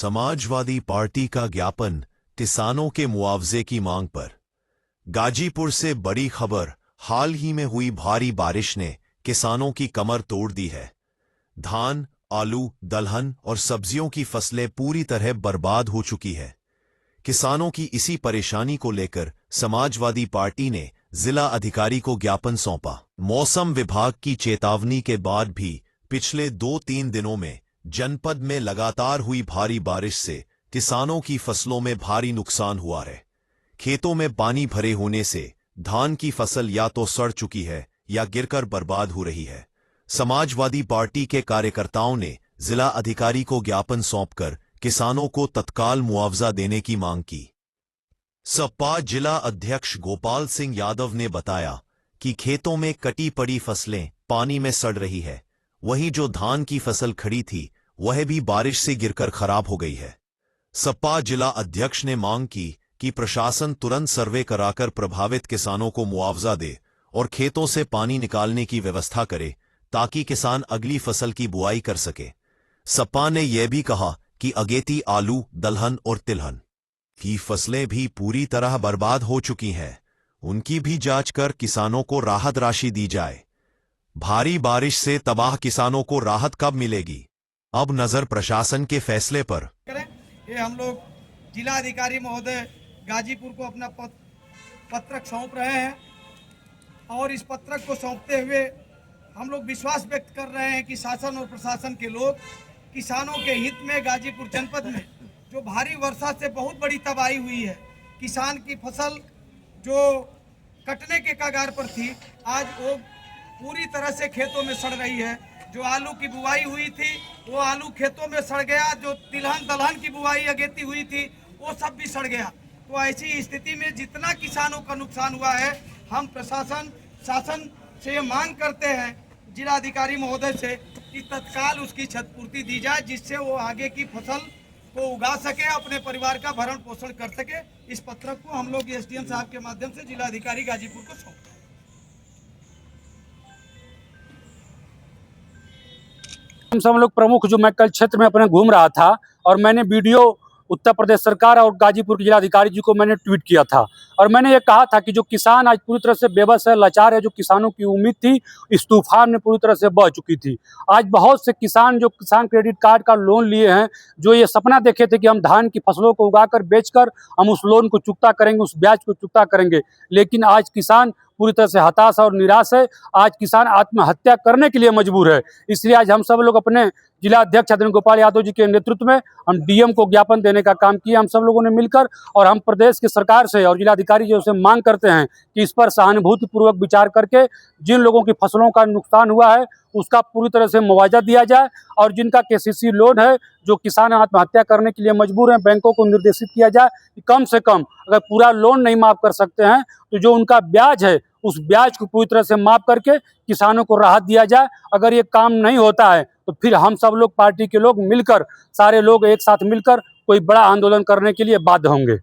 Samajwadi party का ज्ञापन किसानों के मुआवजे की मांग पर। गाजीपुर से बड़ी खबर, हाल ही में हुई भारी बारिश ने किसानों की कमर तोड़ दी है। धान, आलू, दलहन और सब्जियों की फसलें पूरी तरह बर्बाद हो चुकी है। किसानों की इसी परेशानी को लेकर समाजवादी पार्टी ने जिला अधिकारी को ज्ञापन सौंपा। मौसम विभाग की चेतावनी के बाद भी पिछले 2-3 दिनों में जनपद में लगातार हुई भारी बारिश से किसानों की फसलों में भारी नुकसान हुआ है। खेतों में पानी भरे होने से धान की फसल या तो सड़ चुकी है या गिरकर बर्बाद हो रही है। समाजवादी पार्टी के कार्यकर्ताओं ने जिला अधिकारी को ज्ञापन सौंपकर किसानों को तत्काल मुआवजा देने की मांग की। सपा जिला अध्यक्ष गोपाल सिंह यादव ने बताया कि खेतों में कटी पड़ी फसलें पानी में सड़ रही है, वहीं जो धान की फसल खड़ी थी वह भी बारिश से गिरकर खराब हो गई है। सपा जिला अध्यक्ष ने मांग की कि प्रशासन तुरंत सर्वे कराकर प्रभावित किसानों को मुआवजा दे और खेतों से पानी निकालने की व्यवस्था करे ताकि किसान अगली फसल की बुआई कर सके। सपा ने यह भी कहा कि अगेती आलू, दलहन और तिलहन की फसलें भी पूरी तरह बर्बाद हो चुकी हैं, उनकी भी जांच कर किसानों को राहत राशि दी जाए। भारी बारिश से तबाह किसानों को राहत कब मिलेगी, अब नजर प्रशासन के फैसले पर। ये हम लोग जिला अधिकारी महोदय गाजीपुर को अपना पत्रक सौंप रहे हैं और इस पत्रक को सौंपते हुए हम लोग विश्वास व्यक्त कर रहे हैं कि शासन और प्रशासन के लोग किसानों के हित में गाजीपुर जनपद में जो भारी वर्षा से बहुत बड़ी तबाही हुई है, किसान की फसल जो कटने के कगार पर थी आज वो पूरी तरह से खेतों में सड़ रही है। जो आलू की बुआई हुई थी वो आलू खेतों में सड़ गया, जो तिलहन दलहन की बुआई अगेती हुई थी वो सब भी सड़ गया। तो ऐसी स्थिति में जितना किसानों का नुकसान हुआ है, हम शासन से ये मांग करते हैं जिलाधिकारी महोदय से कि तत्काल उसकी क्षतिपूर्ति दी जाए, जिससे वो आगे की फसल को उगा सके, अपने परिवार का भरण पोषण कर सके। इस पत्रक को हम लोग एसडीएम साहब के माध्यम से जिलाधिकारी गाजीपुर को सौंपते हैं। हम सब लोग प्रमुख जो मैं कल क्षेत्र में अपने घूम रहा था और मैंने वीडियो उत्तर प्रदेश सरकार और गाजीपुर के जिलाधिकारी जी को मैंने ट्वीट किया था और मैंने ये कहा था कि जो किसान आज पूरी तरह से बेबस है, लाचार है, जो किसानों की उम्मीद थी इस तूफान में पूरी तरह से बह चुकी थी। आज बहुत से किसान जो किसान क्रेडिट कार्ड का लोन लिए हैं, जो ये सपना देखे थे कि हम धान की फसलों को उगाकर बेचकर हम उस लोन को चुकता करेंगे, उस ब्याज को चुकता करेंगे, लेकिन आज किसान पूरी तरह से हताश और निराश है। आज किसान आत्महत्या करने के लिए मजबूर है। इसलिए आज हम सब लोग अपने जिला अध्यक्ष आदरणीय गोपाल यादव जी के नेतृत्व में हम डीएम को ज्ञापन देने का काम किया, हम सब लोगों ने मिलकर, और हम प्रदेश की सरकार से और जिलाधिकारी जी से मांग करते हैं कि इस पर सहानुभूतिपूर्वक विचार करके जिन लोगों की फसलों का नुकसान हुआ है उसका पूरी तरह से मुआवजा दिया जाए और जिनका केसीसी लोन है, जो किसान आत्महत्या करने के लिए मजबूर हैं, बैंकों को निर्देशित किया जाए कि कम से कम अगर पूरा लोन नहीं माफ़ कर सकते हैं तो जो उनका ब्याज है उस ब्याज को पूरी तरह से माफ़ करके किसानों को राहत दिया जाए। अगर ये काम नहीं होता है तो फिर हम सब लोग पार्टी के लोग मिलकर, सारे लोग एक साथ मिलकर कोई बड़ा आंदोलन करने के लिए बाध्य होंगे।